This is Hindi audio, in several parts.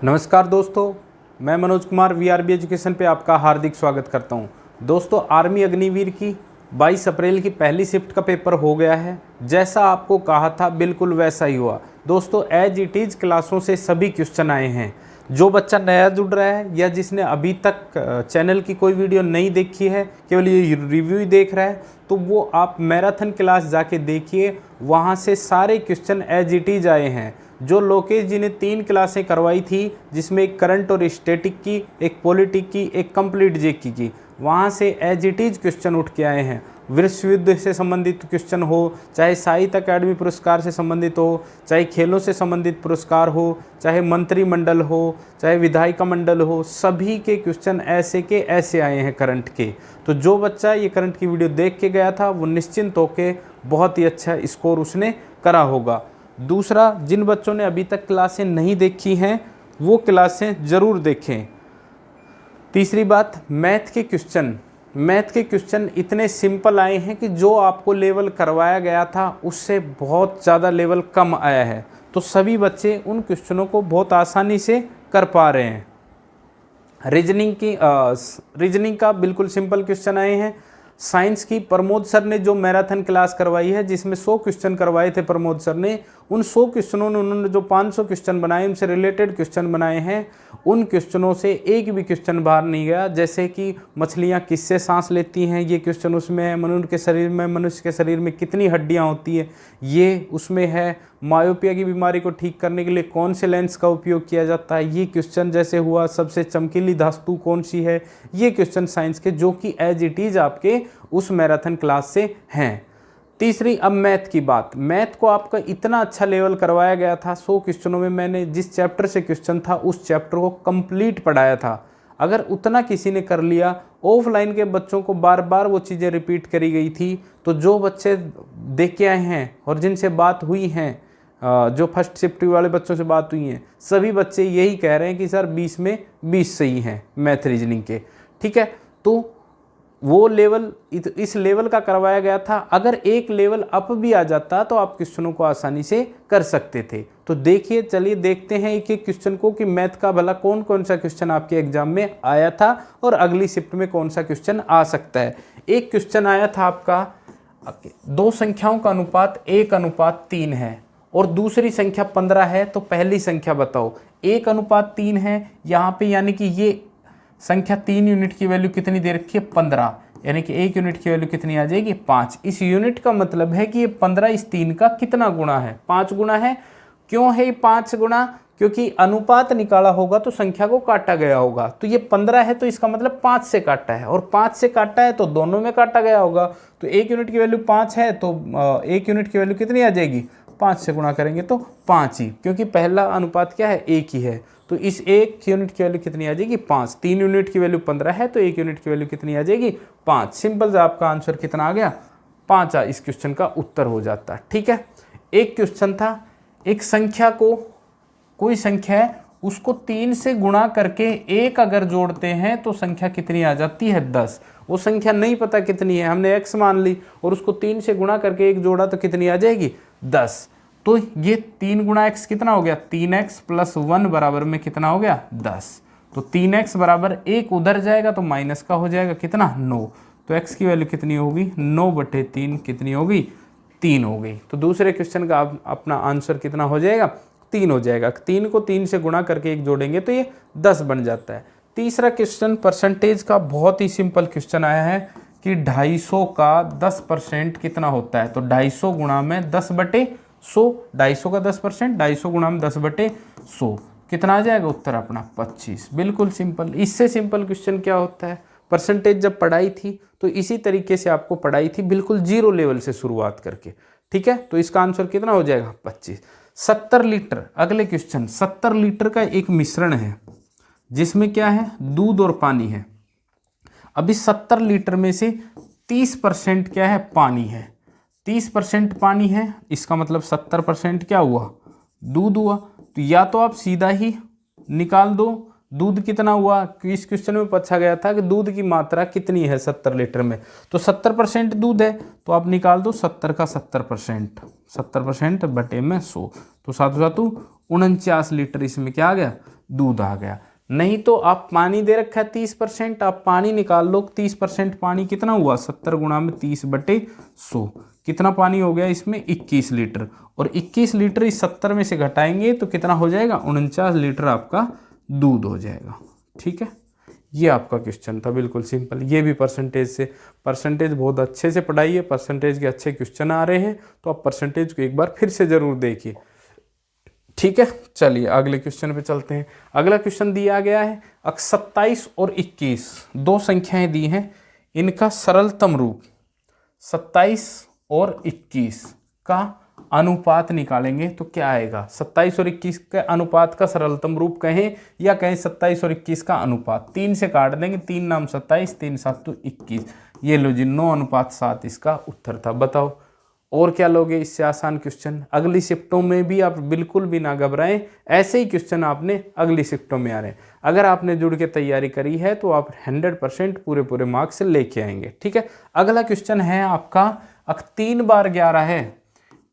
नमस्कार दोस्तों, मैं मनोज कुमार वीआरबी एजुकेशन पे आपका हार्दिक स्वागत करता हूं। दोस्तों, आर्मी अग्निवीर की 22 अप्रैल की पहली शिफ्ट का पेपर हो गया है। जैसा आपको कहा था बिल्कुल वैसा ही हुआ। दोस्तों, एज इट इज़ क्लासों से सभी क्वेश्चन आए हैं। जो बच्चा नया जुड़ रहा है या जिसने अभी तक चैनल की कोई वीडियो नहीं देखी है, केवल ये रिव्यू ही देख रहा है, तो वो आप मैराथन क्लास जाके देखिए। वहाँ से सारे क्वेश्चन एज इट इज़ आए हैं। जो लोकेश जी ने 3 क्लासें करवाई थी, जिसमें एक करंट और स्टैटिक की, एक पॉलिटिक की, एक कंप्लीट जेकी की, वहाँ से एज इट इज़ क्वेश्चन उठ के आए हैं। विश्व युद्ध से संबंधित क्वेश्चन हो, चाहे साहित्य अकादमी पुरस्कार से संबंधित हो, चाहे खेलों से संबंधित पुरस्कार हो, चाहे मंत्रिमंडल हो, चाहे विधायिका मंडल हो, सभी के क्वेश्चन ऐसे के ऐसे आए हैं करंट के। तो जो बच्चा ये करंट की वीडियो देख के गया था वो निश्चिंत होकर बहुत ही अच्छा स्कोर उसने करा होगा। दूसरा, जिन बच्चों ने अभी तक क्लासें नहीं देखी हैं वो क्लासें ज़रूर देखें। तीसरी बात, मैथ के क्वेश्चन इतने सिंपल आए हैं कि जो आपको लेवल करवाया गया था उससे बहुत ज़्यादा लेवल कम आया है। तो सभी बच्चे उन क्वेश्चनों को बहुत आसानी से कर पा रहे हैं। रीजनिंग का बिल्कुल सिंपल क्वेश्चन आए हैं। साइंस की प्रमोद सर ने जो मैराथन क्लास करवाई है, जिसमें 100 क्वेश्चन करवाए थे प्रमोद सर ने, उन 100 क्वेश्चनों ने उन्होंने जो 500 क्वेश्चन बनाए, उनसे रिलेटेड क्वेश्चन बनाए हैं। उन क्वेश्चनों से एक भी क्वेश्चन बाहर नहीं गया। जैसे कि मछलियाँ किससे सांस लेती हैं, ये क्वेश्चन उसमें है। मनुष्य के शरीर में कितनी हड्डियाँ होती है, ये उसमें है। मायोपिया की बीमारी को ठीक करने के लिए कौन से लेंस का उपयोग किया जाता है, ये क्वेश्चन जैसे हुआ। सबसे चमकीली धातु कौन सी है, ये क्वेश्चन साइंस के, जो कि एज इट इज़ आपके उस मैराथन क्लास से हैं। तीसरी, अब मैथ की बात। मैथ को आपका इतना अच्छा लेवल करवाया गया था। 100 क्वेश्चनों में मैंने जिस चैप्टर से क्वेश्चन था उस चैप्टर को कंप्लीट पढ़ाया था। अगर उतना किसी ने कर लिया, ऑफलाइन के बच्चों को बार बार वो चीज़ें रिपीट करी गई थी। तो जो बच्चे देख के आए हैं और जिनसे बात हुई हैं, जो फर्स्ट शिफ्ट वाले बच्चों से बात हुई है, सभी बच्चे यही कह रहे हैं कि सर 20 में 20 सही हैं मैथ रीजनिंग के। ठीक है, तो वो लेवल इस लेवल का करवाया गया था। अगर एक लेवल अप भी आ जाता तो आप क्वेश्चनों को आसानी से कर सकते थे। तो देखिए, चलिए देखते हैं एक एक क्वेश्चन को कि मैथ का भला कौन कौन सा क्वेश्चन आपके एग्जाम में आया था और अगली शिफ्ट में कौन सा क्वेश्चन आ सकता है। एक क्वेश्चन आया था आपका, दो संख्याओं का अनुपात 1:3 है और दूसरी संख्या 15 है, तो पहली संख्या बताओ। 1:3 है यहाँ पे, यानी कि ये संख्या 3 यूनिट की वैल्यू कितनी दे रखी है, 15, यानी कि 1 यूनिट की वैल्यू कितनी आ जाएगी, 5। इस यूनिट का मतलब है कि ये 15 इस 3 का कितना गुणा है, 5 गुणा है। क्यों है ये 5 गुणा? क्योंकि अनुपात निकाला होगा तो संख्या को काटा गया होगा। तो ये 15 है तो इसका मतलब 5 से काटा है, और 5 से काटा है तो दोनों में काटा गया होगा। तो 1 यूनिट की वैल्यू 5 है तो 1 यूनिट की वैल्यू कितनी आ जाएगी, 5 से गुणा करेंगे तो 5 ही, क्योंकि पहला अनुपात क्या है, 1 ही है। तो इस 1 यूनिट की वैल्यू कितनी आ जाएगी, 5। 3 यूनिट की वैल्यू 15 है तो 1 यूनिट की वैल्यू कितनी आ जाएगी, 5। सिंपल से आपका आंसर कितना आ गया, 5 इस क्वेश्चन का उत्तर हो जाता है। ठीक है, एक क्वेश्चन था, एक संख्या को, कोई संख्या है उसको 3 से गुणा करके 1 अगर जोड़ते हैं तो संख्या कितनी आ जाती है, 10। वो संख्या नहीं पता कितनी है, हमने x मान ली और उसको 3 से गुणा करके 1 जोड़ा तो कितनी आ जाएगी, 10। तो ये 3 गुणा x कितना हो गया, 3x + 1 बराबर में कितना हो गया, 10। तो 3x बराबर 1 उधर जाएगा तो माइनस का हो जाएगा कितना, 9। तो x की वैल्यू कितनी होगी, 9/3 कितनी होगी, 3 हो गई। तो दूसरे क्वेश्चन का अपना आंसर कितना हो जाएगा, 3 हो जाएगा। 3 को 3 से गुणा करके 1 जोड़ेंगे तो ये 10 बन जाता है। तीसरा क्वेश्चन परसेंटेज का, बहुत ही सिंपल क्वेश्चन आया है कि 250 का 10% कितना होता है। तो 250 गुणा में 10/100, 250 का 10%, 250 गुणा में 10/100 कितना आ जाएगा उत्तर अपना, 25। बिल्कुल सिंपल। इससे सिंपल क्वेश्चन क्या होता है, परसेंटेज जब पढ़ाई थी तो इसी तरीके से आपको पढ़ाई थी, बिल्कुल 0 लेवल से शुरुआत करके। ठीक है, तो इसका आंसर कितना हो जाएगा, 25। 70 लीटर, अगले क्वेश्चन, 70 लीटर का एक मिश्रण है जिसमें क्या है, दूध और पानी है। अभी 70 लीटर में से 30% क्या है, पानी है। 30% पानी है, इसका मतलब 70% क्या हुआ, दूध हुआ। तो या तो आप सीधा ही निकाल दो दूध कितना हुआ, कि इस क्वेश्चन में पूछा गया था कि दूध की मात्रा कितनी है 70 लीटर में। तो 70% दूध है तो आप निकाल दो 70 का 70%, 70% बटे में 100, तो 7 7 49 लीटर इसमें क्या आ गया, दूध आ गया। नहीं तो आप पानी दे रखा है 30%, आप पानी निकाल लो, 30% पानी कितना हुआ, 70 गुणा में 30/100, कितना पानी हो गया इसमें, 21 लीटर। और 21 लीटर इस 70 में से घटाएंगे तो कितना हो जाएगा, 49 लीटर आपका दूध हो जाएगा। ठीक है, ये आपका क्वेश्चन था, बिल्कुल सिंपल। ये भी परसेंटेज से, परसेंटेज बहुत अच्छे से पढ़ाइए, परसेंटेज के अच्छे क्वेश्चन आ रहे हैं, तो आप परसेंटेज को एक बार फिर से जरूर देखिए। ठीक है, चलिए अगले क्वेश्चन पे चलते हैं। अगला क्वेश्चन दिया गया है 27 और 21 दो संख्याएं दी हैं, इनका सरलतम रूप 27 और 21 का अनुपात निकालेंगे तो क्या आएगा। 27 और 21 के अनुपात का सरलतम रूप कहें या कहें 27 और 21 का अनुपात, 3 से काट देंगे, 3 नाम 27, 3 7 तो 21। ये लो जी 9:7 इसका उत्तर था। बताओ और क्या लोगे इससे आसान क्वेश्चन। अगली शिफ्टों में भी आप बिल्कुल भी ना घबराएं, ऐसे ही क्वेश्चन आपने अगली शिफ्टों में आ रहे हैं। अगर आपने जुड़ के तैयारी करी है तो आप 100% पूरे मार्क्स लेके आएंगे। ठीक है, अगला क्वेश्चन है आपका 3 बार 11 है,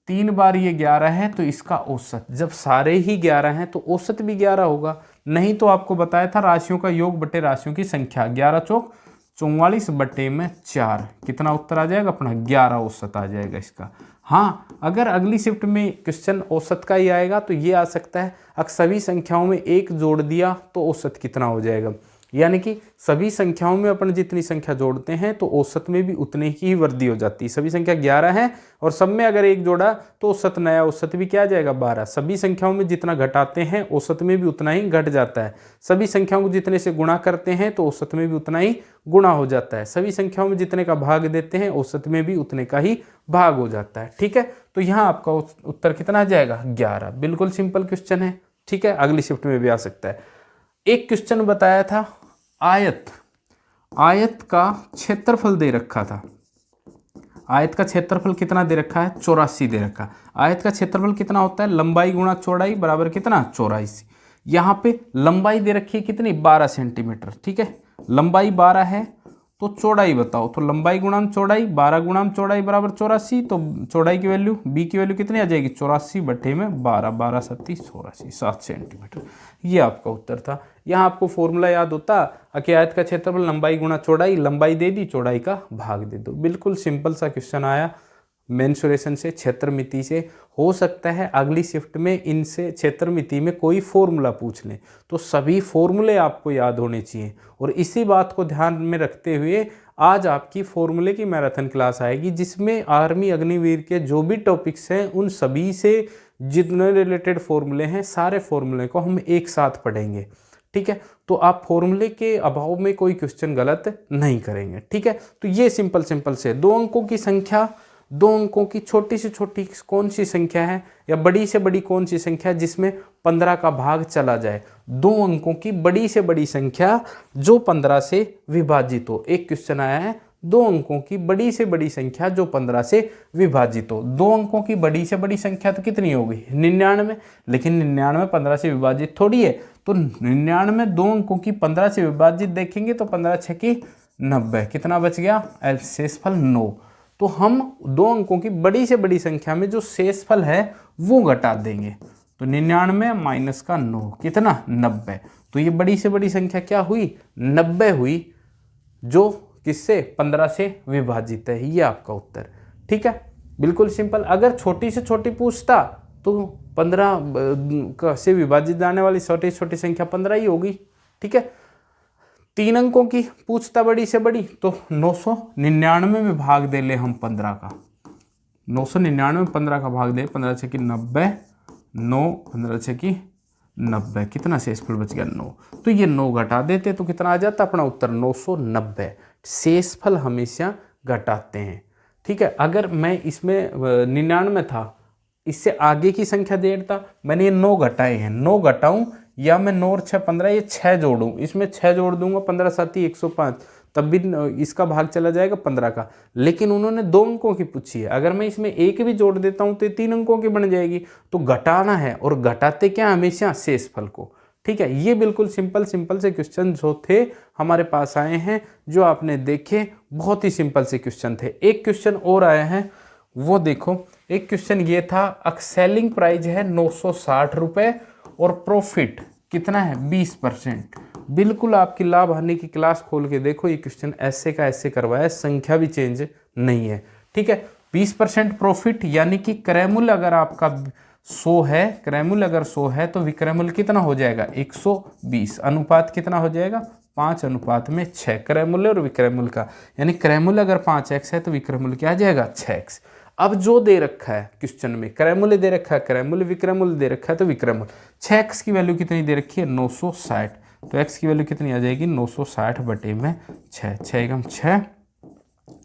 3 बार ये 11 है तो इसका औसत, जब सारे ही 11 हैं तो औसत भी 11 होगा। नहीं तो आपको बताया था राशियों का योग बटे राशियों की संख्या, 11 चौक 44/4, कितना उत्तर आ जाएगा अपना, 11 औसत आ जाएगा इसका। हाँ, अगर अगली शिफ्ट में क्वेश्चन औसत का ही आएगा तो ये आ सकता है, अगर सभी संख्याओं में 1 जोड़ दिया तो औसत कितना हो जाएगा, यानी कि सभी संख्याओं में अपन जितनी संख्या जोड़ते हैं तो औसत में भी उतनी ही वृद्धि हो जाती है। सभी संख्या 11 है और सब में अगर 1 जोड़ा तो औसत, नया औसत भी क्या आ जाएगा, 12। सभी संख्याओं में जितना घटाते हैं औसत में भी उतना ही घट जाता है। सभी संख्याओं को जितने से गुणा करते हैं तो औसत में भी उतना ही गुणा हो जाता है। सभी संख्याओं में जितने का भाग देते हैं औसत में भी उतने का ही भाग हो जाता है। ठीक है, तो यहाँ आपका उत्तर कितना आ जाएगा, 11। बिल्कुल सिंपल क्वेश्चन है। ठीक है, अगली शिफ्ट में भी आ सकता है। एक क्वेश्चन बताया था, आयत का क्षेत्रफल दे रखा था। आयत का क्षेत्रफल कितना दे रखा है, 84 दे रखा है। आयत का क्षेत्रफल कितना होता है, लंबाई गुणा चौड़ाई बराबर कितना, 84। यहाँ पे लंबाई दे रखी है कितनी, 12 सेंटीमीटर। ठीक है, लंबाई 12 है तो चौड़ाई बताओ, तो लंबाई गुणाम चौड़ाई, 12 गुणाम चौड़ाई बराबर 84, तो चौड़ाई की वैल्यू, बी की वैल्यू कितनी आ जाएगी, 84/12, 12 7 84, 7 सेंटीमीटर। ये आपका उत्तर था। यहाँ आपको फॉर्मूला याद होता कि आयत का क्षेत्रफल लंबाई गुणा चौड़ाई, लंबाई दे दी, चौड़ाई का भाग दे दो। बिल्कुल सिंपल सा क्वेश्चन आया, मेंसुरेशन से, क्षेत्रमिति से। हो सकता है अगली शिफ्ट में इनसे क्षेत्रमिति में कोई फॉर्मूला पूछ लें, तो सभी फॉर्मूले आपको याद होने चाहिए। और इसी बात को ध्यान में रखते हुए आज आपकी फॉर्मूले की मैराथन क्लास आएगी, जिसमें आर्मी अग्निवीर के जो भी टॉपिक्स हैं उन सभी से जितने रिलेटेड फॉर्मूले हैं, सारे फॉर्मूले को हम एक साथ पढ़ेंगे। ठीक है, तो आप फॉर्मूले के अभाव में कोई क्वेश्चन गलत नहीं करेंगे। ठीक है, तो ये सिंपल से 2 अंकों की संख्या, 2 अंकों की छोटी से छोटी कौन सी संख्या है या बड़ी से बड़ी कौन सी संख्या है जिसमें 15 का भाग चला जाए। 2 अंकों की बड़ी से बड़ी संख्या जो 15 से विभाजित हो। एक क्वेश्चन आया है, 2 अंकों की बड़ी से बड़ी संख्या जो 15 से विभाजित हो। 2 अंकों की बड़ी से बड़ी संख्या तो कितनी होगी, 99, लेकिन 99 15 से विभाजित थोड़ी है। तो 99 2 अंकों की 15 से विभाजित देखेंगे तो 15 6 की 90, कितना बच गया, शेषफल 9। तो हम 2 अंकों की बड़ी से बड़ी संख्या में जो शेषफल है वो घटा देंगे, तो 99 माइनस का 9 कितना, 90। तो ये बड़ी से बड़ी संख्या क्या हुई, 90 हुई, जो किससे, 15 से विभाजित है। ये आपका उत्तर। ठीक है, बिल्कुल सिंपल। अगर छोटी से छोटी पूछता तो 15 से विभाजित जाने वाली छोटी छोटी संख्या 15 ही होगी। ठीक है, 3 अंकों की पूछता बड़ी से बड़ी तो 999 में भाग दे ले हम 15 का, 999 में 15 का भाग दे, 15 6 की 90, 9 15 6 की 90, कितना शेषफल बच गया, 9। तो ये 9 घटा देते तो कितना आ जाता अपना उत्तर, 990। शेषफल हमेशा घटाते हैं। ठीक है, अगर मैं इसमें 99 था, इससे आगे की संख्या देता, मैंने ये 9 घटाए हैं, 9 घटाऊं या मैं 9 और 6 15, ये 6 जोड़ूं, इसमें 6 जोड़ दूंगा, 15 7 105, तब भी इसका भाग चला जाएगा 15 का। लेकिन उन्होंने 2 अंकों की पूछी है, अगर मैं इसमें 1 भी जोड़ देता हूं तो 3 अंकों की बन जाएगी। तो घटाना है, और घटाते क्या हमेशा, शेषफल को। ठीक है, ये बिल्कुल सिंपल से क्वेश्चन जो थे हमारे पास आए हैं, जो आपने देखे बहुत ही सिंपल से क्वेश्चन थे। एक क्वेश्चन और आया है, वो देखो, एक क्वेश्चन ये था, सेलिंग प्राइस है 960 रुपये और प्रॉफिट कितना है 20%। बिल्कुल आपकी लाभ हानि की क्लास खोल के देखो, ये क्वेश्चन ऐसे का ऐसे करवाया है, संख्या भी चेंज नहीं है, ठीक है। 20% प्रॉफिट यानी कि क्रयमूल्य अगर आपका 100 है, क्रयमूल्य अगर 100 है तो विक्रयमूल्य कितना हो जाएगा 120, अनुपात कितना हो जाएगा 5:6, क्रयमूल्य और विक्रयमूल्य का, यानी क्रयमूल्य अगर 5x है तो विक्रयमूल्य क्या आ जाएगा 6x। अब जो दे रखा है क्वेश्चन में, क्रयमूल्य दे रखा है क्रयमूल्य, विक्रयमूल्य दे रखा है तो विक्रयमूल्य, 6x की वैल्यू कितनी दे रखी है 960, तो x की वैल्यू कितनी आ जाएगी 960 बटे में 6, 6 एकम 6,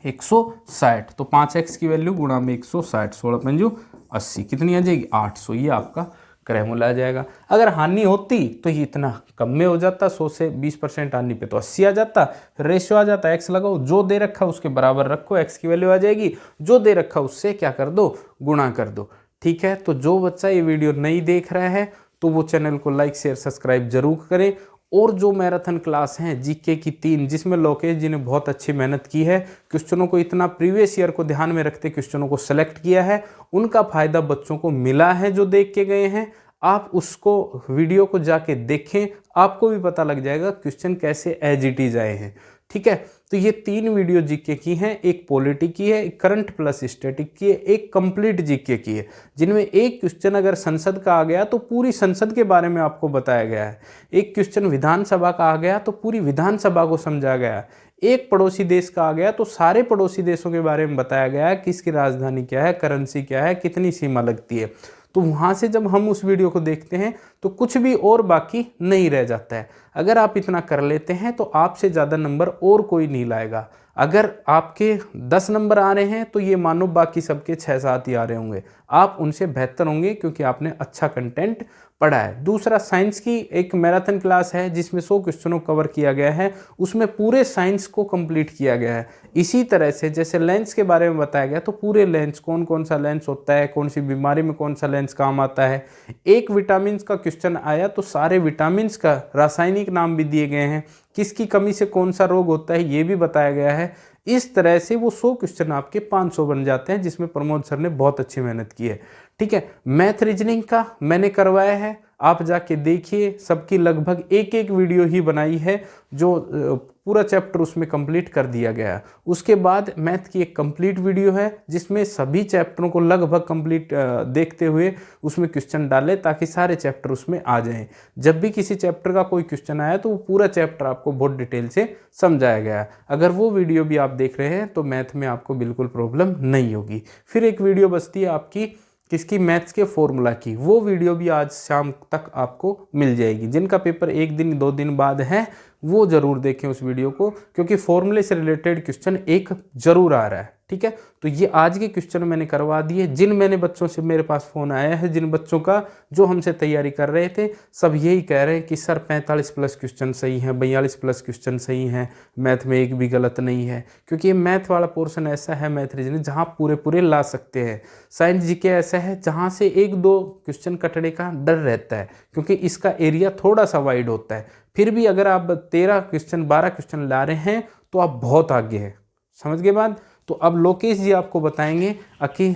160, तो 5x की वैल्यू गुणा में 160, 16×5 80, कितनी आ जाएगी 800, ये आपका क्रयमूल्य आ जाएगा। अगर हानि होती तो ये इतना कम में हो जाता, 100 से 20% हानि पे तो 80 आ जाता, रेशियो आ जाता, x लगाओ, जो दे रखा उसके बराबर रखो, x की वैल्यू आ जाएगी, जो दे रखा उससे क्या कर दो गुणा कर दो, ठीक है। तो जो बच्चा ये वीडियो नहीं देख रहा है तो वो चैनल को लाइक शेयर सब्सक्राइब जरूर करें। और जो मैराथन क्लास हैं जीके की 3, जिसमें लोकेश जी ने बहुत अच्छी मेहनत की है, क्वेश्चनों को इतना प्रीवियस ईयर को ध्यान में रखते क्वेश्चनों को सेलेक्ट किया है, उनका फायदा बच्चों को मिला है जो देख के गए हैं। आप उसको वीडियो को जाके देखें, आपको भी पता लग जाएगा क्वेश्चन कैसे एज इट इज आए हैं, ठीक है। तो ये 3 वीडियो जीके की हैं, एक पॉलिटी की है, एक करंट प्लस स्टैटिक की है, एक कंप्लीट जीके की है, जिनमें एक क्वेश्चन अगर संसद का आ गया तो पूरी संसद के बारे में आपको बताया गया है, एक क्वेश्चन विधानसभा का आ गया तो पूरी विधानसभा को समझा गया है, एक पड़ोसी देश का आ गया तो सारे पड़ोसी देशों के बारे में बताया गया है, किसकी राजधानी क्या है, करेंसी क्या है, कितनी सीमा लगती है। तो वहाँ से जब हम उस वीडियो को देखते हैं तो कुछ भी और बाकी नहीं रह जाता है। अगर आप इतना कर लेते हैं तो आपसे ज़्यादा नंबर और कोई नहीं लाएगा। अगर आपके 10 नंबर आ रहे हैं तो ये मानो बाकी सबके 6-7 ही आ रहे होंगे, आप उनसे बेहतर होंगे क्योंकि आपने अच्छा कंटेंट पढ़ा है। दूसरा, साइंस की एक मैराथन क्लास है जिसमें 100 क्वेश्चनों कवर किया गया है, उसमें पूरे साइंस को कंप्लीट किया गया है। इसी तरह से जैसे लेंस के बारे में बताया गया तो पूरे लेंस, कौन कौन सा लेंस होता है, कौन सी बीमारी में कौन सा लेंस काम आता है। एक विटामिन का क्वेश्चन आया तो सारे विटामिन का रासायनिक नाम भी दिए गए हैं, किसकी कमी से कौन सा रोग होता है ये भी बताया गया है। इस तरह से वो 100 क्वेश्चन आपके 500 बन जाते हैं, जिसमें प्रमोद सर ने बहुत अच्छी मेहनत की है, ठीक है। मैथ रीजनिंग का मैंने करवाया है, आप जाके देखिए, सबकी लगभग एक एक वीडियो ही बनाई है, जो पूरा चैप्टर उसमें कंप्लीट कर दिया गया है। उसके बाद मैथ की एक कंप्लीट वीडियो है जिसमें सभी चैप्टरों को लगभग कंप्लीट देखते हुए उसमें क्वेश्चन डाले ताकि सारे चैप्टर उसमें आ जाएं। जब भी किसी चैप्टर का कोई क्वेश्चन आया तो वो पूरा चैप्टर आपको बहुत डिटेल से समझाया गया है। अगर वो वीडियो भी आप देख रहे हैं तो मैथ में आपको बिल्कुल प्रॉब्लम नहीं होगी। फिर एक वीडियो बचती है आपकी किसकी, मैथ्स के फॉर्मूला की, वो वीडियो भी आज शाम तक आपको मिल जाएगी। जिनका पेपर 1 दिन 2 दिन बाद है वो ज़रूर देखें उस वीडियो को, क्योंकि फॉर्मूले से रिलेटेड क्वेश्चन एक ज़रूर आ रहा है, ठीक है। तो ये आज के क्वेश्चन मैंने करवा दिए। जिन मैंने बच्चों से, मेरे पास फ़ोन आया है जिन बच्चों का जो हमसे तैयारी कर रहे थे, सब यही कह रहे हैं कि सर 45+ क्वेश्चन सही हैं, 42+ क्वेश्चन सही हैं, मैथ में एक भी गलत नहीं है। क्योंकि ये मैथ वाला पोर्शन ऐसा है, मैथ रीजनिंग, जहाँ पूरे पूरे ला सकते हैं। साइंस जीके ऐसा है जहाँ से 1-2 क्वेश्चन कटने का डर रहता है, क्योंकि इसका एरिया थोड़ा सा वाइड होता है। फिर भी अगर आप 13 क्वेश्चन 12 क्वेश्चन ला रहे हैं तो आप बहुत आगे हैं, समझ गए बात। तो अब लोकेश जी आपको बताएंगे कि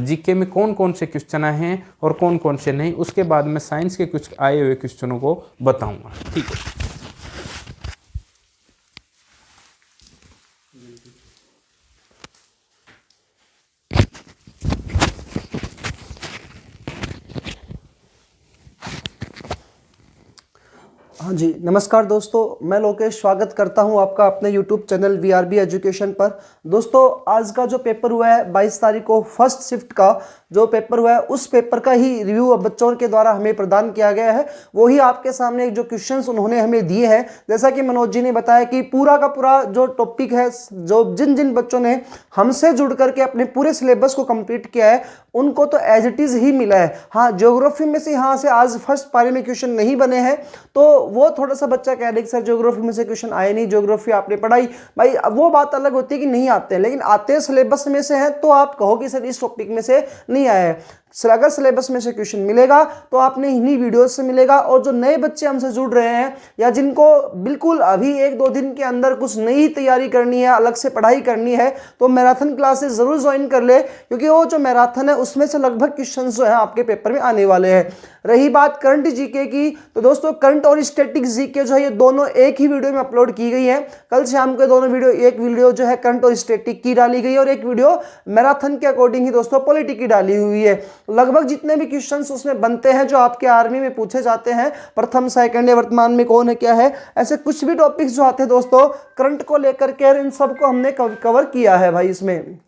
जीके में कौन कौन से क्वेश्चन आए हैं और कौन कौन से नहीं। उसके बाद मैं साइंस के कुछ आए हुए क्वेश्चनों को बताऊंगा, ठीक है। हाँ जी, नमस्कार दोस्तों, मैं लोकेश स्वागत करता हूं आपका अपने YouTube चैनल VRB एजुकेशन पर। दोस्तों, आज का जो पेपर हुआ है 22 तारीख को फर्स्ट शिफ्ट का जो पेपर हुआ है, उस पेपर का ही रिव्यू बच्चों के द्वारा हमें प्रदान किया गया है। वही आपके सामने जो क्वेश्चंस उन्होंने हमें दिए हैं, जैसा कि मनोज जी ने बताया कि पूरा का पूरा जो टॉपिक है, जो जिन जिन बच्चों ने हमसे जुड़ करके अपने पूरे सिलेबस को कंप्लीट किया है उनको तो एज इट इज़ ही मिला है। हाँ, ज्योग्राफी में से यहाँ से आज फर्स्ट पारी में क्वेश्चन नहीं बने हैं, तो वो थोड़ा सा बच्चा कह रहे कि सर ज्योग्राफी में से क्वेश्चन आए नहीं, ज्योग्राफी आपने पढ़ाई, भाई वो बात अलग होती है कि नहीं आते हैं, लेकिन आते हैं सिलेबस में से हैं तो आप कहो कि सर इस टॉपिक में से नहीं आया है। अगर सिलेबस में से क्वेश्चन मिलेगा तो आपने इन्हीं वीडियो से मिलेगा। और जो नए बच्चे हमसे जुड़ रहे हैं या जिनको बिल्कुल अभी 1-2 दिन के अंदर कुछ नई तैयारी करनी है, अलग से पढ़ाई करनी है, तो मैराथन क्लासेस जरूर ज्वाइन कर ले, क्योंकि वो जो मैराथन है उसमें से लगभग क्वेश्चन जो है आपके पेपर में आने वाले हैं। रही बात करंट जीके की, तो दोस्तों करंट और स्टैटिक जीके जो है ये दोनों एक ही वीडियो में अपलोड की गई है। कल शाम को दोनों वीडियो, एक वीडियो जो है करंट और स्टैटिक की डाली गई है और एक वीडियो मैराथन के अकॉर्डिंग ही दोस्तों पॉलिटी की डाली हुई है। लगभग जितने भी क्वेश्चंस उसमें बनते हैं जो आपके आर्मी में पूछे जाते हैं, प्रथम सेकंड या वर्तमान में कौन है क्या है, ऐसे कुछ भी टॉपिक्स जो आते हैं दोस्तों करंट को लेकर के, इन सबको हमने कवर किया है भाई इसमें।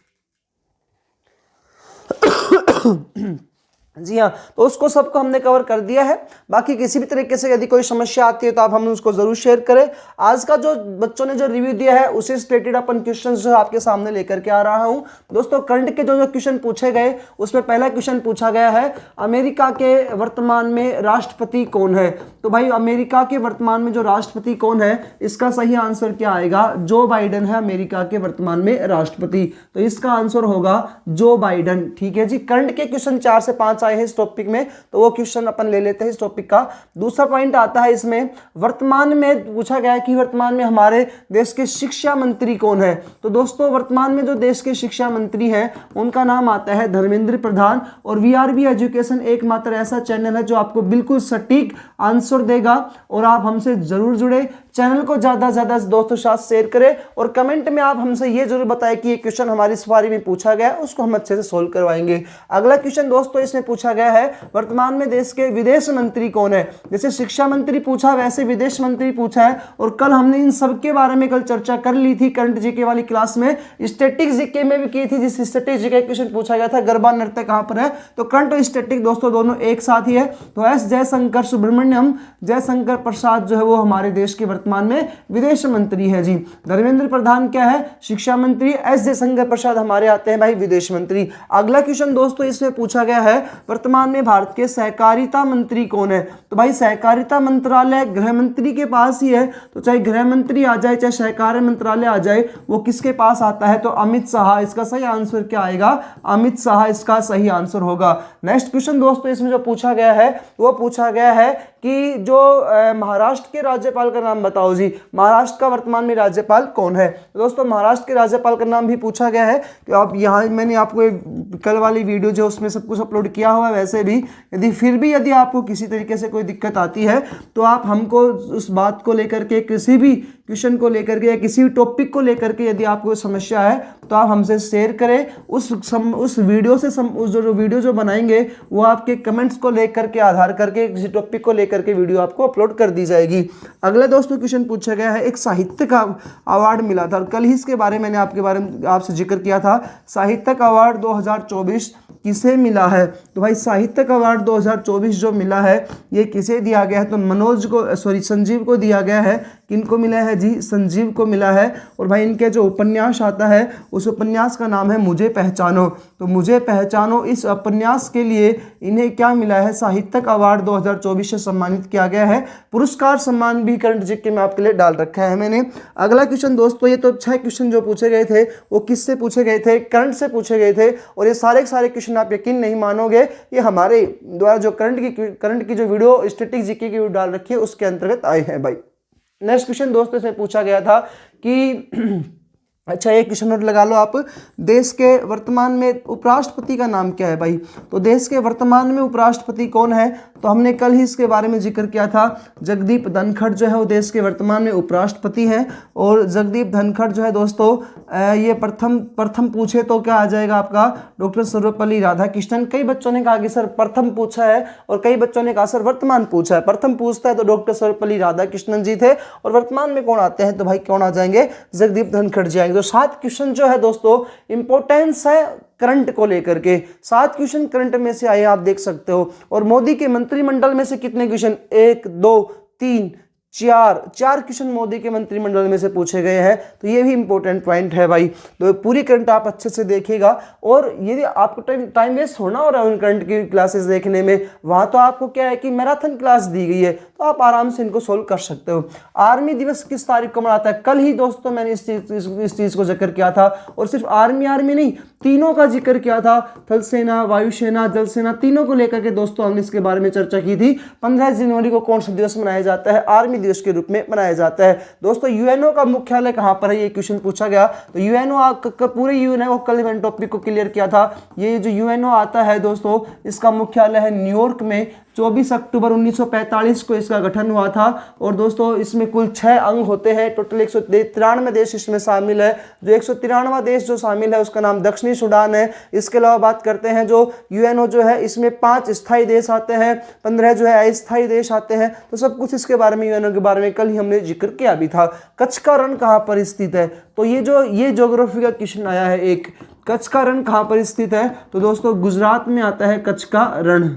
जी हाँ, तो उसको सबको हमने कवर कर दिया है। बाकी किसी भी तरीके से यदि कोई समस्या आती है तो आप हमें उसको जरूर शेयर करें। आज का जो बच्चों ने जो रिव्यू दिया है उसी से रिलेटेड अपन क्वेश्चन जो आपके सामने लेकर के आ रहा हूं। दोस्तों करंट के जो क्वेश्चन पूछे गए उसमें पहला क्वेश्चन पूछा गया है, अमेरिका के वर्तमान में राष्ट्रपति कौन है। तो भाई अमेरिका के वर्तमान में जो राष्ट्रपति कौन है, इसका सही आंसर क्या आएगा, जो बाइडेन है अमेरिका के वर्तमान में राष्ट्रपति। तो इसका आंसर होगा जो बाइडेन। ठीक है जी, करंट के क्वेश्चन 4 से 5 आए हैं इस टॉपिक में, तो वो क्वेश्चन अपन ले लेते हैं इस टॉपिक का। दूसरा पॉइंट आता है इसमें, वर्तमान में पूछा गया है कि वर्तमान में हमारे देश के शिक्षा मंत्री कौन है। तो दोस्तों वर्तमान में जो देश के शिक्षा मंत्री हैं उनका नाम आता है धर्मेंद्र प्रधान। और वीआरबी एजुकेशन एकमात्र ऐसा चैनल है जो आपको बिल्कुल सटीक आंसर देगा। और आप हमसे जरूर जुड़े, चैनल को ज्यादा से ज्यादा दोस्तों साथ शेयर करें और कमेंट में आप हमसे ये जरूर बताएं कि ये क्वेश्चन हमारी सफारी में पूछा गया है, उसको हम अच्छे से सोल्व करवाएंगे। अगला क्वेश्चन दोस्तों इसमें पूछा गया है, वर्तमान में देश के विदेश मंत्री कौन है। जैसे शिक्षा मंत्री पूछा वैसे विदेश मंत्री पूछा है। और कल हमने इन सब के बारे में कल चर्चा कर ली थी करंट जीके वाली क्लास में, स्टैटिक जीके में भी की थी। जिस स्टैटिक जीके क्वेश्चन पूछा गया था, गरबा नृत्य कहां पर है, तो करंट और स्टैटिक दोस्तों दोनों एक साथ ही है। तो एस जयशंकर सुब्रमण्यम, जयशंकर प्रसाद जो है वो हमारे देश के वर्तमान में विदेश मंत्री है जी। धर्मेंद्र प्रधान क्या है, शिक्षा मंत्री। एस जयशंकर प्रसाद हमारे आते हैं भाई विदेश मंत्री। अगला क्वेश्चन दोस्तों इसमें पूछा गया है, वर्तमान में भारत के सहकारिता मंत्री कौन है। तो भाई सहकारिता मंत्रालय गृह मंत्री के पास ही है। तो चाहे गृह मंत्री आ जाए चाहे सहकारिता मंत्रालय आ जाए, वो किसके पास आता है, तो अमित शाह। इसका सही आंसर क्या आएगा, अमित शाह इसका सही आंसर होगा। नेक्स्ट क्वेश्चन दोस्तों इसमें जो पूछा गया है वो पूछा गया है कि जो महाराष्ट्र के राज्यपाल का नाम बताओ जी, महाराष्ट्र का वर्तमान में राज्यपाल कौन है। तो दोस्तों महाराष्ट्र के राज्यपाल का नाम भी पूछा गया है। कि आप यहाँ मैंने आपको कल वाली वीडियो जो उसमें सब कुछ अपलोड किया हुआ है, वैसे भी यदि आपको किसी तरीके से कोई दिक्कत आती है तो आप हमको उस बात को लेकर के, किसी भी क्वेश्चन को लेकर के या किसी भी टॉपिक को लेकर के यदि आपको समस्या है तो आप हमसे शेयर करें। उस वीडियो से उस जो वीडियो जो बनाएंगे वो आपके कमेंट्स को लेकर के आधार करके किसी टॉपिक को लेकर के वीडियो आपको अपलोड कर दी जाएगी। अगला दोस्तों क्वेश्चन पूछा गया है, एक साहित्य का अवार्ड मिला था और कल ही इसके बारे में मैंने आपके बारे में आपसे जिक्र किया था। साहित्यक अवार्ड 2024 किसे मिला है। तो भाई साहित्यक अवार्ड 2024 जो मिला है ये किसे दिया गया है, तो संजीव को दिया गया है। किनको मिला है जी, संजीव को मिला है। और भाई इनके जो उपन्यास आता है उस उपन्यास का नाम है मुझे पहचानो। तो मुझे पहचानो इस उपन्यास के लिए इन्हें क्या मिला है, साहित्यक अवार्ड 2024 से सम्मानित किया गया है। पुरस्कार सम्मान भी करंट जीके में आपके लिए डाल रखा है मैंने। अगला क्वेश्चन दोस्तों, ये तो 6 क्वेश्चन जो पूछे गए थे वो किससे पूछे गए थे, करंट से पूछे गए थे। और ये सारे क्वेश्चन आप यकीन नहीं मानोगे, ये हमारे द्वारा जो करंट की जो वीडियो स्टैटिक जीके की वीडियो डाल रखी है उसके अंतर्गत आए हैं भाई। नेक्स्ट क्वेश्चन दोस्तों से पूछा गया था कि अच्छा एक क्वेश्चन नोट लगा लो आप, देश के वर्तमान में उपराष्ट्रपति का नाम क्या है भाई। तो देश के वर्तमान में उपराष्ट्रपति कौन है, तो हमने कल ही इसके बारे में जिक्र किया था। जगदीप धनखड़ जो है वो देश के वर्तमान में उपराष्ट्रपति हैं। और जगदीप धनखड़ जो है दोस्तों ये प्रथम पूछे तो क्या आ जाएगा आपका, डॉक्टर सर्वपल्ली राधाकृष्णन। कई बच्चों ने कहा कि सर प्रथम पूछा है और कई बच्चों ने कहा सर वर्तमान पूछा है। प्रथम पूछता है तो डॉक्टर सर्वपल्ली राधाकृष्णन जी थे और वर्तमान में कौन आते हैं, तो भाई कौन आ जाएंगे, जगदीप धनखड़ जी आएंगे। तो 7 क्वेश्चन जो है दोस्तों इंपॉर्टेंस है करंट को लेकर के, 7 क्वेश्चन करंट में से आए आप देख सकते हो। और मोदी के मंत्रिमंडल में से कितने क्वेश्चन, 1 2 3 चार क्वेश्चन मोदी के मंत्रिमंडल में से पूछे गए हैं। तो ये भी इंपॉर्टेंट पॉइंट है भाई। तो पूरी करंट आप अच्छे से देखिएगा, और यदि आपको टाइम वेस्ट होना हो रहा है उन करंट की क्लासेस देखने में, वहाँ तो आपको क्या है कि मैराथन क्लास दी गई है, तो आप आराम से इनको सोल्व कर सकते हो। आर्मी दिवस किस तारीख को मनाता है? कल ही दोस्तों मैंने इस चीज़ को जिक्र किया था, और सिर्फ आर्मी नहीं, तीनों का जिक्र किया था, थल सेना, वायुसेना, जल सेना, तीनों को लेकर के दोस्तों हमने इसके बारे में चर्चा की थी। 15 जनवरी को कौन सा दिवस मनाया जाता है? आर्मी दिवस के रूप में मनाया जाता है। दोस्तों यूएनओ का मुख्यालय कहाँ पर है? ये क्वेश्चन पूछा गया। तो यूएनओ पूरे यूएनओ कल मैंने टॉपिक को क्लियर किया था। ये जो यूएनओ आता है दोस्तों, इसका मुख्यालय है न्यूयॉर्क में। 24 अक्टूबर 1945 को इसका गठन हुआ था, और दोस्तों इसमें कुल 6 अंग होते हैं। टोटल 193 देश इसमें शामिल है। जो 193वां देश जो शामिल है उसका नाम दक्षिणी सूडान है। इसके अलावा बात करते हैं जो यूएनओ जो है, इसमें 5 स्थायी देश आते हैं, 15 जो है अस्थायी देश आते हैं। तो सब कुछ इसके बारे में, यूएनओ के बारे में कल ही हमने जिक्र किया भी था। कच्छ का रण कहाँ पर स्थित है? तो ये ज्योग्राफी का क्वेश्चन आया है एक। कच्छ का रण कहाँ पर स्थित है? तो दोस्तों गुजरात में आता है कच्छ का रण।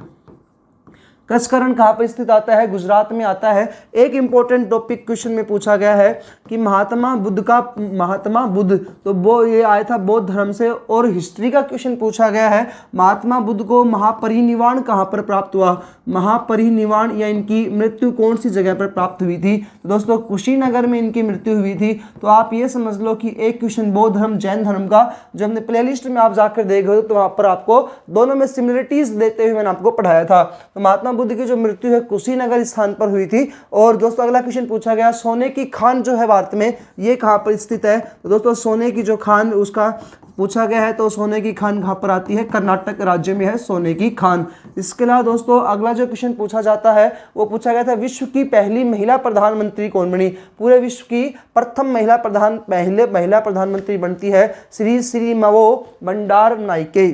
कच्छ का रण कहाँ पर स्थित आता है? गुजरात में आता है। एक इंपॉर्टेंट टॉपिक क्वेश्चन में पूछा गया है कि महात्मा बुद्ध, तो वो ये आया था बौद्ध धर्म से, और हिस्ट्री का क्वेश्चन पूछा गया है, महात्मा बुद्ध को महापरिनिर्वाण कहाँ पर प्राप्त हुआ? महापरिनिर्वाण या इनकी मृत्यु कौन सी जगह पर प्राप्त हुई थी? तो दोस्तों कुशीनगर में इनकी मृत्यु हुई थी। तो आप ये समझ लो कि एक क्वेश्चन बौद्ध धर्म जैन धर्म का, जो हमने प्लेलिस्ट में आप जाकर देख रहे हो, तो वहाँ पर आपको दोनों में सिमिलरिटीज देते हुए मैंने आपको पढ़ाया था। तो महात्मा बुद्ध की जो मृत्यु है कुशीनगर स्थान पर हुई थी। और दोस्तों अगला क्वेश्चन पूछा गया, सोने की खान जो है भारत में, ये कहाँ पर स्थित है? तो दोस्तों सोने की जो खान उसका पूछा गया है, तो सोने की खान कहाँ पर आती है? कर्नाटक राज्य में है सोने की खान। इसके अलावा दोस्तों अगला जो क्वेश्चन पूछा जाता है वो पूछा गया था, विश्व की पहली महिला प्रधानमंत्री कौन बनी? पूरे विश्व की प्रथम महिला प्रधानमंत्री बनती है श्री मवो भंडार नाइके।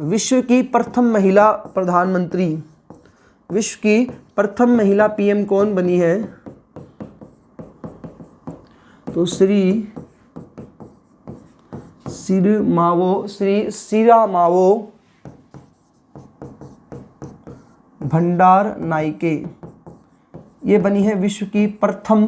विश्व की प्रथम महिला प्रधानमंत्री, विश्व की प्रथम महिला पीएम कौन बनी है? तो श्री सीरामावो भंडार नाइके, ये बनी है विश्व की प्रथम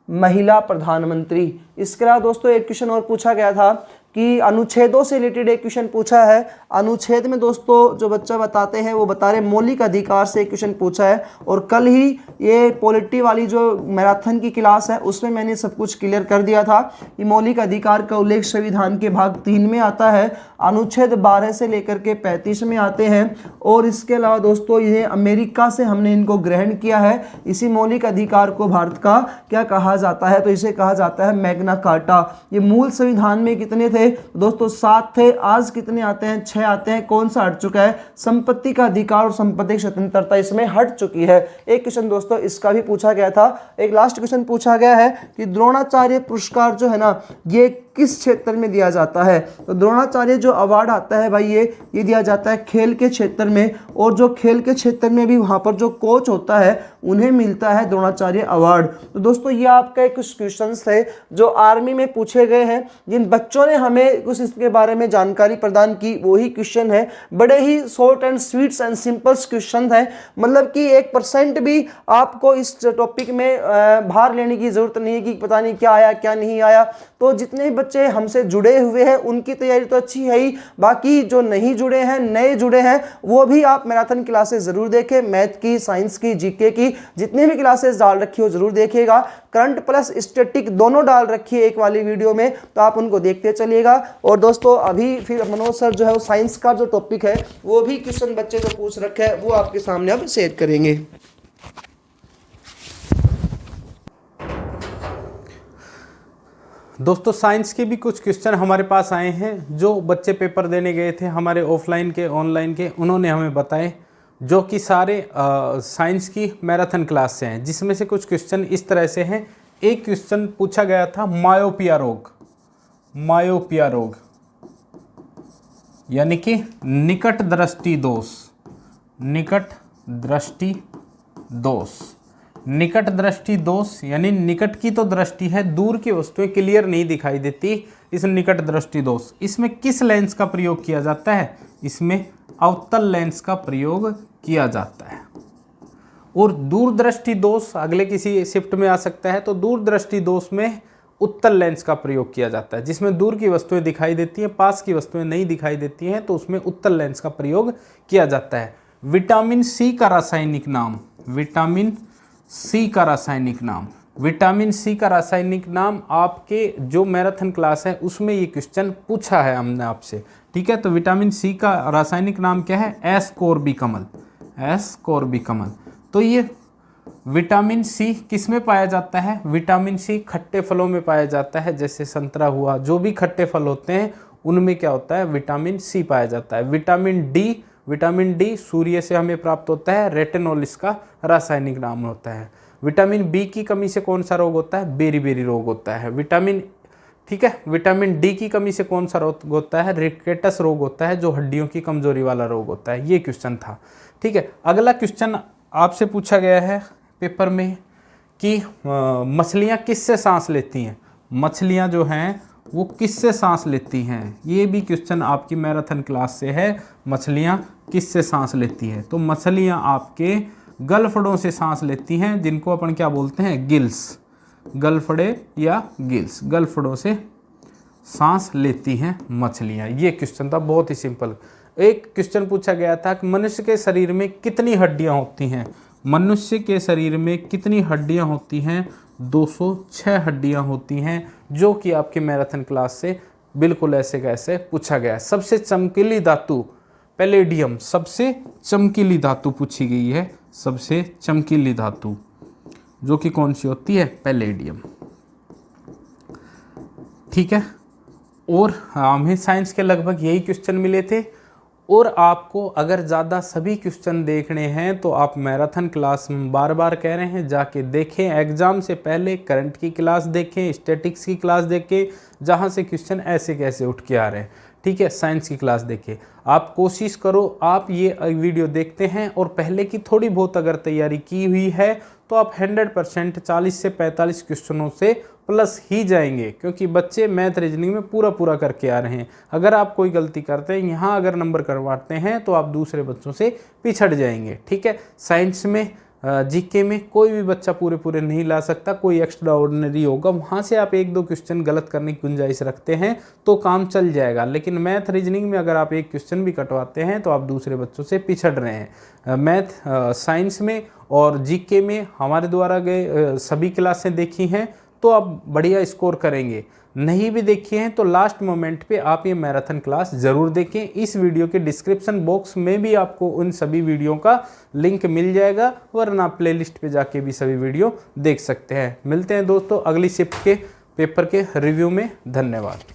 महिला प्रधानमंत्री। इसके अलावा दोस्तों एक क्वेश्चन और पूछा गया था कि अनुच्छेदों से रिलेटेड एक क्वेश्चन पूछा है। अनुच्छेद में दोस्तों जो बच्चा बताते हैं वो बता रहे मौलिक अधिकार से एक क्वेश्चन पूछा है, और कल ही ये पॉलिटी वाली जो मैराथन की क्लास है उसमें मैंने सब कुछ क्लियर कर दिया था। ये मौलिक अधिकार का उल्लेख संविधान के भाग 3 में आता है, अनुच्छेद 12 से लेकर के 35 में आते हैं। और इसके अलावा दोस्तों ये अमेरिका से हमने इनको ग्रहण किया है। इसी मौलिक अधिकार को भारत का क्या कहा जाता है? तो इसे कहा जाता है मैग्ना कार्टा। ये मूल संविधान में कितने थे दोस्तों? 7 थे। आज कितने आते हैं? 6 आते हैं। कौन सा हट चुका है? संपत्ति का अधिकार और संपत्ति स्वतंत्रता इसमें हट चुकी है। एक क्वेश्चन दोस्तों इसका भी पूछा गया था। एक लास्ट क्वेश्चन पूछा गया है कि द्रोणाचार्य पुरस्कार जो है ना, ये किस क्षेत्र में दिया जाता है? तो द्रोणाचार्य जो अवार्ड आता है भाई, ये दिया जाता है खेल के क्षेत्र में, और जो खेल के क्षेत्र में भी वहाँ पर जो कोच होता है उन्हें मिलता है द्रोणाचार्य अवार्ड। तो दोस्तों ये आपका कुछ क्वेश्चन थे जो आर्मी में पूछे गए हैं। जिन बच्चों ने हमें कुछ इसके बारे में जानकारी प्रदान की वही क्वेश्चन है। बड़े ही short and sweets and simples question है, मतलब कि 1% भी आपको इस टॉपिक में भार लेने की जरूरत नहीं है कि पता नहीं क्या आया क्या नहीं आया। तो जितने बच्चे हमसे जुड़े हुए हैं उनकी तैयारी तो अच्छी है ही, बाकी जो नहीं जुड़े हैं, नए जुड़े हैं, वो भी आप मैराथन क्लासेस जरूर देखें। मैथ की, साइंस की, जीके की जितने भी क्लासेस डाल रखी हो जरूर देखिएगा। करंट प्लस स्टैटिक दोनों डाल रखी है एक वाली वीडियो में, तो आप उनको देखते चलिएगा। और दोस्तों अभी फिर मनोज सर जो है वो साइंस का जो टॉपिक है वो भी क्वेश्चन बच्चे जो पूछ रखे हैं वो आपके सामने अब शेयर करेंगे। दोस्तों साइंस के भी कुछ क्वेश्चन हमारे पास आए हैं जो बच्चे पेपर देने गए थे हमारे ऑफलाइन के, ऑनलाइन के, उन्होंने हमें बताए, जो कि सारे साइंस की मैराथन क्लास से हैं। जिसमें से कुछ क्वेश्चन इस तरह से हैं। एक क्वेश्चन पूछा गया था मायोपिया रोग, मायोपिया रोग यानी कि निकट दृष्टि दोष, निकट दृष्टि दोष। निकट दृष्टि दोष यानी निकट की तो दृष्टि है, दूर की वस्तुएं क्लियर नहीं दिखाई देती, इस निकट दृष्टि दोष। इसमें किस लेंस का प्रयोग किया जाता है? इसमें अवतल लेंस का प्रयोग किया जाता है। और दूरदृष्टि दोष अगले किसी शिफ्ट में आ सकता है। तो दूरदृष्टि दोष में उत्तल लेंस का प्रयोग किया जाता है, जिसमें दूर की वस्तुएं दिखाई देती हैं, पास की वस्तुएं नहीं दिखाई देती हैं, तो उसमें उत्तल लेंस का प्रयोग किया जाता है। विटामिन सी का रासायनिक नाम, विटामिन सी का रासायनिक नाम, विटामिन सी का रासायनिक नाम आपके जो मैराथन क्लास है उसमें ये क्वेश्चन पूछा है हमने आपसे, ठीक है। तो विटामिन सी का रासायनिक नाम क्या है? एस्कोर्बिकमल, एस्कोर्बिकमल। तो ये विटामिन सी किस में पाया जाता है? विटामिन सी खट्टे फलों में पाया जाता है, जैसे संतरा हुआ, जो भी खट्टे फल होते हैं उनमें क्या होता है? विटामिन सी पाया जाता है। विटामिन डी सूर्य से हमें प्राप्त होता है, रेटिनोल इसका रासायनिक नाम होता है। विटामिन बी की कमी से कौन सा रोग होता है? बेरी रोग होता है। ठीक है, विटामिन डी की कमी से कौन सा रोग होता है? रिकेटस रोग होता है, जो हड्डियों की कमजोरी वाला रोग होता है। ये क्वेश्चन था, ठीक है। अगला क्वेश्चन आपसे पूछा गया है पेपर में कि मछलियाँ किससे सांस लेती हैं? मछलियाँ जो हैं वो किससे सांस लेती हैं? ये भी क्वेश्चन आपकी मैराथन क्लास से है, मछलियाँ किससे सांस लेती हैं? तो मछलियाँ आपके गलफड़ों से सांस लेती हैं, जिनको अपन क्या बोलते हैं? गिल्स, गलफड़े या गिल्स, गलफड़ों से सांस लेती हैं मछलियाँ। ये क्वेश्चन था बहुत ही सिंपल। एक क्वेश्चन पूछा गया था कि मनुष्य के शरीर में कितनी हड्डियाँ होती हैं? मनुष्य के शरीर में कितनी हड्डियाँ होती हैं? 206 हड्डियाँ होती हैं, जो कि आपके मैराथन क्लास से बिल्कुल ऐसे कैसे पूछा गया है। सबसे चमकीली धातु पैलेडियम, सबसे चमकीली धातु पूछी गई है, सबसे चमकीली धातु जो कि कौन सी होती है? पैलेडियम, ठीक है। और हमें साइंस के लगभग यही क्वेश्चन मिले थे। और आपको अगर ज़्यादा सभी क्वेश्चन देखने हैं तो आप मैराथन क्लास बार बार कह रहे हैं जाके देखें, एग्ज़ाम से पहले करंट की क्लास देखें, स्टैटिक्स की क्लास देखें, जहाँ से क्वेश्चन ऐसे कैसे उठ के आ रहे हैं, ठीक है। साइंस की क्लास देखें, आप कोशिश करो, आप ये वीडियो देखते हैं और पहले की थोड़ी बहुत अगर तैयारी की हुई है तो आप 100% 40 से 45 क्वेश्चनों से प्लस ही जाएंगे, क्योंकि बच्चे मैथ रीजनिंग में पूरा करके आ रहे हैं। अगर आप कोई गलती करते हैं, यहाँ अगर नंबर करवाते हैं तो आप दूसरे बच्चों से पिछड़ जाएंगे, ठीक है। साइंस में जीके में कोई भी बच्चा पूरे नहीं ला सकता, कोई एक्स्ट्रा ऑर्डिनरी होगा, वहाँ से आप 1-2 क्वेश्चन गलत करने की गुंजाइश रखते हैं तो काम चल जाएगा। लेकिन मैथ रीजनिंग में अगर आप एक क्वेश्चन भी कटवाते हैं तो आप दूसरे बच्चों से पिछड़ रहे हैं। मैथ साइंस में और जीके में हमारे द्वारा गए सभी क्लासें देखी हैं तो आप बढ़िया स्कोर करेंगे। नहीं भी देखी हैं तो लास्ट मोमेंट पे आप ये मैराथन क्लास ज़रूर देखें। इस वीडियो के डिस्क्रिप्शन बॉक्स में भी आपको उन सभी वीडियो का लिंक मिल जाएगा, वरना आप प्लेलिस्ट पे जाके भी सभी वीडियो देख सकते हैं। मिलते हैं दोस्तों अगली शिफ्ट के पेपर के रिव्यू में। धन्यवाद।